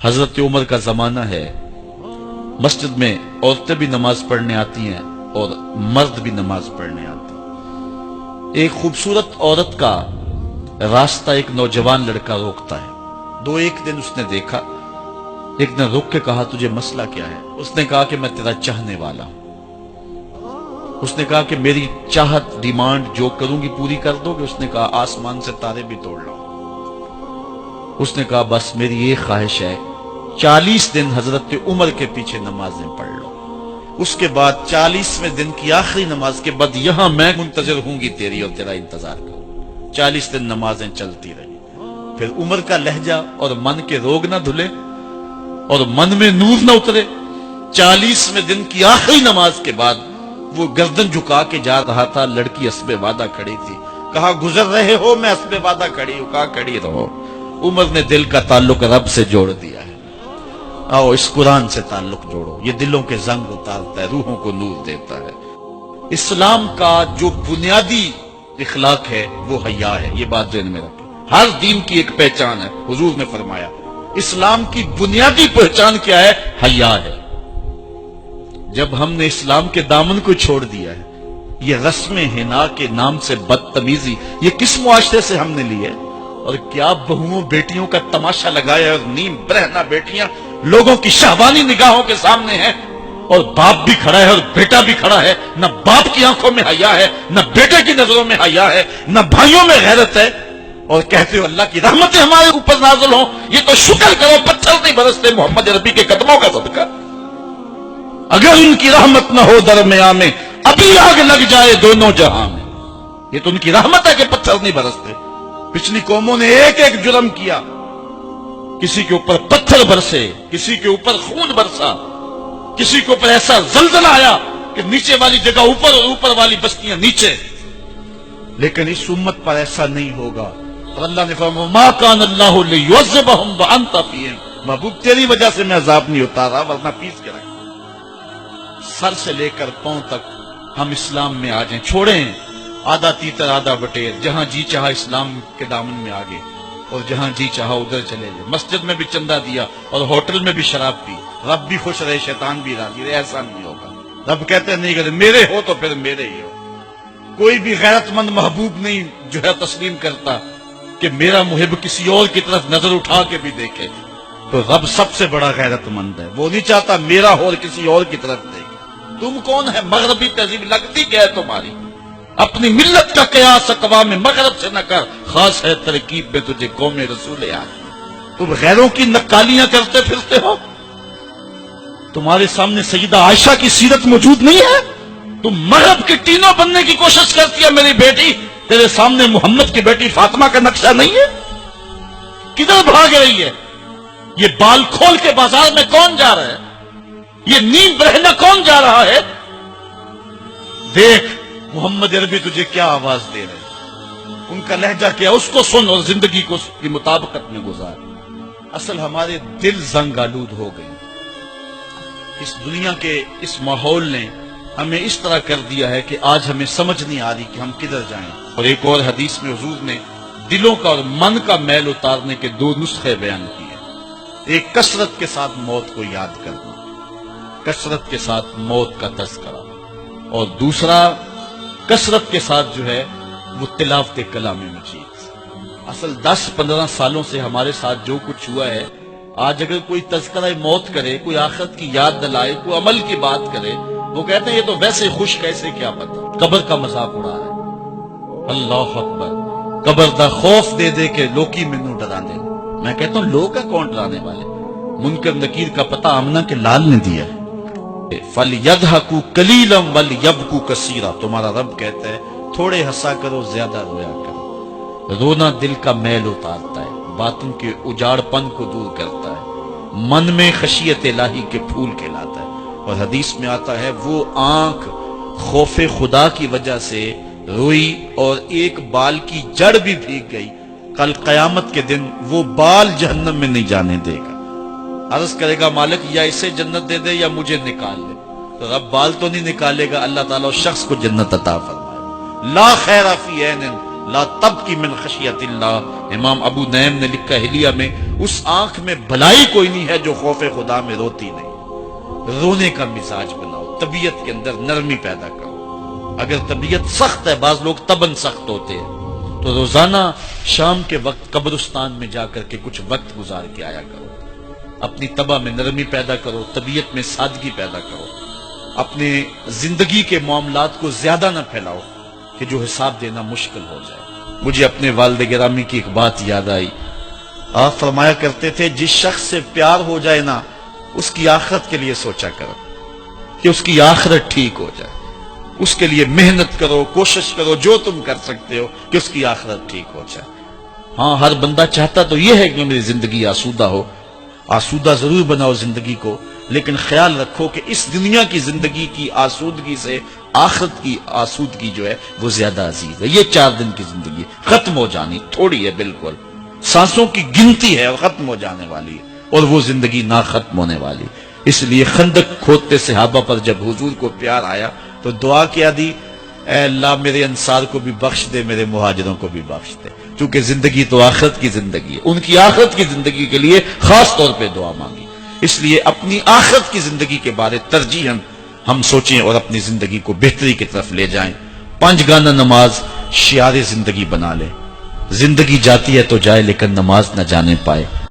حضرت عمر کا زمانہ ہے، مسجد میں عورتیں بھی نماز پڑھنے آتی ہیں اور مرد بھی نماز پڑھنے آتے ہیں۔ ایک خوبصورت عورت کا راستہ ایک نوجوان لڑکا روکتا ہے۔ ایک دن اس نے دیکھا، ایک نے رک کے کہا تجھے مسئلہ کیا ہے؟ اس نے کہا کہ میں تیرا چاہنے والا ہوں۔ اس نے کہا کہ میری چاہت ڈیمانڈ جو کروں گی پوری کر دو گے؟ اس نے کہا آسمان سے تارے بھی توڑ لو۔ اس نے کہا بس میری یہ خواہش ہے 40 دن حضرت عمر کے پیچھے نمازیں پڑھ لو، اس کے بعد 40ویں دن کی آخری نماز کے بعد یہاں میں منتظر ہوں گی تیری اور تیرا انتظار کروں۔ 40 دن نمازیں چلتی رہی۔ پھر عمر کا لہجہ اور من کے روگ نہ دھلے اور من میں نور نہ اترے۔ 40ویں دن کی آخری نماز کے بعد وہ گردن جھکا کے جا رہا تھا، لڑکی اسبِ وعدہ کھڑی تھی۔ کہا گزر رہے ہو؟ میں اسبِ وعدہ کھڑی ہوں۔ کہا کھڑی رہو۔ عمر نے دل کا تعلق رب سے جوڑ دیا ہے۔ آؤ اس قرآن سے تعلق جوڑو، یہ دلوں کے زنگ اتارتا ہے، روحوں کو نور دیتا ہے۔ اسلام کا جو بنیادی اخلاق ہے وہ حیا ہے، یہ بات ذہن میں رکھیں۔ ہر دین کی ایک پہچان ہے، حضور نے فرمایا اسلام کی بنیادی پہچان کیا ہے؟ حیا ہے۔ جب ہم نے اسلام کے دامن کو چھوڑ دیا ہے، یہ رسم حنا کے نام سے بدتمیزی یہ کس معاشرے سے ہم نے لی ہے؟ اور کیا بہوؤں بیٹیوں کا تماشا لگایا، اور نیم برہنہ بیٹیاں لوگوں کی شہوانی نگاہوں کے سامنے ہیں، اور باپ بھی کھڑا ہے اور بیٹا بھی کھڑا ہے۔ نہ باپ کی آنکھوں میں حیا ہے، نہ بیٹے کی نظروں میں حیا ہے، نہ بھائیوں میں غیرت ہے، اور کہتے ہو اللہ کی رحمتیں ہمارے اوپر نازل ہوں۔ یہ تو شکر کرو پتھر نہیں برستے محمد عربی کے قدموں کا صدقہ۔ اگر ان کی رحمت نہ ہو درمیان میں ابھی آگ لگ جائے دونوں جہاں میں۔ یہ تو ان کی رحمت ہے کہ پتھر نہیں برستے۔ پچھلی قوموں نے ایک ایک جرم کیا، کسی کے اوپر پتھر برسے، کسی کے اوپر خون برسا، کسی کے اوپر ایسا زلزلہ آیا کہ نیچے والی جگہ اوپر اور اوپر والی بستیاں نیچے، لیکن اس امت پر ایسا نہیں ہوگا۔ اور اللہ نے فرمایا ما کان اللہ لیعذبہم وانت فیہم، محبوب تیری وجہ سے میں عذاب نہیں اتارا ورنہ پیس کے رکھ۔ سر سے لے کر پاؤں تک ہم اسلام میں آ جائیں، چھوڑیں آدھا تیتر آدھا بٹیر، جہاں جی چاہا اسلام کے دامن میں آگے اور جہاں جی چاہا ادھر چلے جائے۔ مسجد میں بھی چندہ دیا اور ہوٹل میں بھی شراب پی، رب بھی خوش رہے شیطان بھی راضی رہے، ایسا نہیں ہوگا۔ رب کہتے نہیں کہ میرے ہو تو پھر میرے ہی ہو۔ کوئی بھی غیرت مند محبوب نہیں جو ہے تسلیم کرتا کہ میرا محب کسی اور کی طرف نظر اٹھا کے بھی دیکھے، تو رب سب سے بڑا غیرت مند ہے، وہ نہیں چاہتا میرا ہو اور کسی اور کی طرف دیکھے۔ تم کون ہے؟ مغربی تہذیب لگتی کیا ہے تمہاری؟ اپنی ملت کا قیاس اقوام مغرب سے نہ کر، خاص ہے ترکیب میں تجھے قوم رسول آخر۔ تم غیروں کی نقالیاں کرتے پھرتے ہو، تمہارے سامنے سیدہ عائشہ کی سیرت موجود نہیں ہے؟ تم مغرب کی ٹینوں بننے کی کوشش کرتی ہے میری بیٹی، تیرے سامنے محمد کی بیٹی فاطمہ کا نقشہ نہیں ہے؟ کدھر بھاگ رہی ہے؟ یہ بال کھول کے بازار میں کون جا رہا ہے؟ یہ نیم برہنہ کون جا رہا ہے؟ دیکھ محمد عربی تجھے کیا آواز دے رہے، ان کا لہجہ کیا، اس کو سن اور زندگی کو اس کی مطابقت میں گزار۔ اصل ہمارے دل زنگ آلود ہو گئے، اس دنیا کے اس ماحول نے ہمیں اس طرح کر دیا ہے کہ آج ہمیں سمجھ نہیں آ رہی کہ ہم کدھر جائیں۔ اور ایک اور حدیث میں حضور نے دلوں کا اور من کا میل اتارنے کے 2 نسخے بیان کیے، ایک کثرت کے ساتھ موت کو یاد کرنا، کثرت کے ساتھ موت کا تذکرہ، اور دوسرا کثرت کے ساتھ جو ہے وہ تلاوت کلام مجید۔ اصل 10-15 سالوں سے ہمارے ساتھ جو کچھ ہوا ہے، آج اگر کوئی تذکرہ موت کرے، کوئی آخرت کی یاد دلائے، کوئی عمل کی بات کرے، وہ کہتے ہیں یہ تو ویسے خوش کیسے کیا پتا، قبر کا مذاق اڑا رہا ہے۔ اللہ اکبر، قبر دا خوف دے دے کے لوکی مینوں ڈرا دے۔ میں کہتا ہوں لوگ کا کون ڈرانے والے؟ منکر نکیر کا پتہ آمنہ کے لال نے دیا ہے۔ فَلْيَضْحَكُوا قَلِيلًا وَلْيَبْكُوا كَثِيرًا، تمہارا رب کہتا ہے تھوڑے ہنسا کرو زیادہ رویا کرو۔ رونا دل کا میل اتارتا ہے، باطن کے اجاڑ پن کو دور کرتا ہے، من میں خشیت الہی کے پھول کھلاتا ہے۔ اور حدیث میں آتا ہے وہ آنکھ خوف خدا کی وجہ سے روئی اور ایک بال کی جڑ بھی بھیگ گئی، کل قیامت کے دن وہ بال جہنم میں نہیں جانے دے گا۔ عرض کرے گا مالک یا اسے جنت دے دے یا مجھے نکال لے، تو رب بال تو نہیں نکالے گا، اللہ تعالیٰ اس شخص کو جنت عطا فرمائے۔ لا خیر فی عین لا تبکی من خشیت اللہ. امام ابو نعیم نے لکھا حلیہ میں اس آنکھ میں بھلائی کوئی نہیں ہے جو خوف خدا میں روتی نہیں. رونے کا مزاج بناؤ, طبیعت کے اندر نرمی پیدا کرو. اگر طبیعت سخت ہے, بعض لوگ تباً سخت ہوتے ہیں, تو روزانہ شام کے وقت قبرستان میں جا کر کے کچھ وقت گزار کے آیا کرو. اپنی طبع میں نرمی پیدا کرو, طبیعت میں سادگی پیدا کرو. اپنے زندگی کے معاملات کو زیادہ نہ پھیلاؤ کہ جو حساب دینا مشکل ہو جائے. مجھے اپنے والد گرامی کی ایک بات یاد آئی. آپ فرمایا کرتے تھے جس شخص سے پیار ہو جائے نا, اس کی آخرت کے لیے سوچا کرو کہ اس کی آخرت ٹھیک ہو جائے. اس کے لیے محنت کرو, کوشش کرو, جو تم کر سکتے ہو کہ اس کی آخرت ٹھیک ہو جائے. ہاں, ہر بندہ چاہتا تو یہ ہے کہ میری زندگی آسودہ ہو. آسودہ ضرور بناؤ زندگی کو, لیکن خیال رکھو کہ اس دنیا کی زندگی کی آسودگی سے آخرت کی آسودگی جو ہے وہ زیادہ عزیز ہے. یہ 4 دن کی زندگی ختم ہو جانی, تھوڑی ہے, بالکل سانسوں کی گنتی ہے اور ختم ہو جانے والی ہے, اور وہ زندگی نہ ختم ہونے والی. اس لیے خندق کھودتے صحابہ پر جب حضور کو پیار آیا تو دعا کیا دی, اے اللہ میرے انصار کو بھی بخش دے, میرے مہاجروں کو بھی بخش دے. چونکہ زندگی تو آخرت کی زندگی ہے, ان کی آخرت کی زندگی کے لیے خاص طور پہ دعا مانگی. اس لیے اپنی آخرت کی زندگی کے بارے ترجیحاً ہم سوچیں اور اپنی زندگی کو بہتری کی طرف لے جائیں. 5 گانا نماز شعار زندگی بنا لیں. زندگی جاتی ہے تو جائے, لیکن نماز نہ جانے پائے.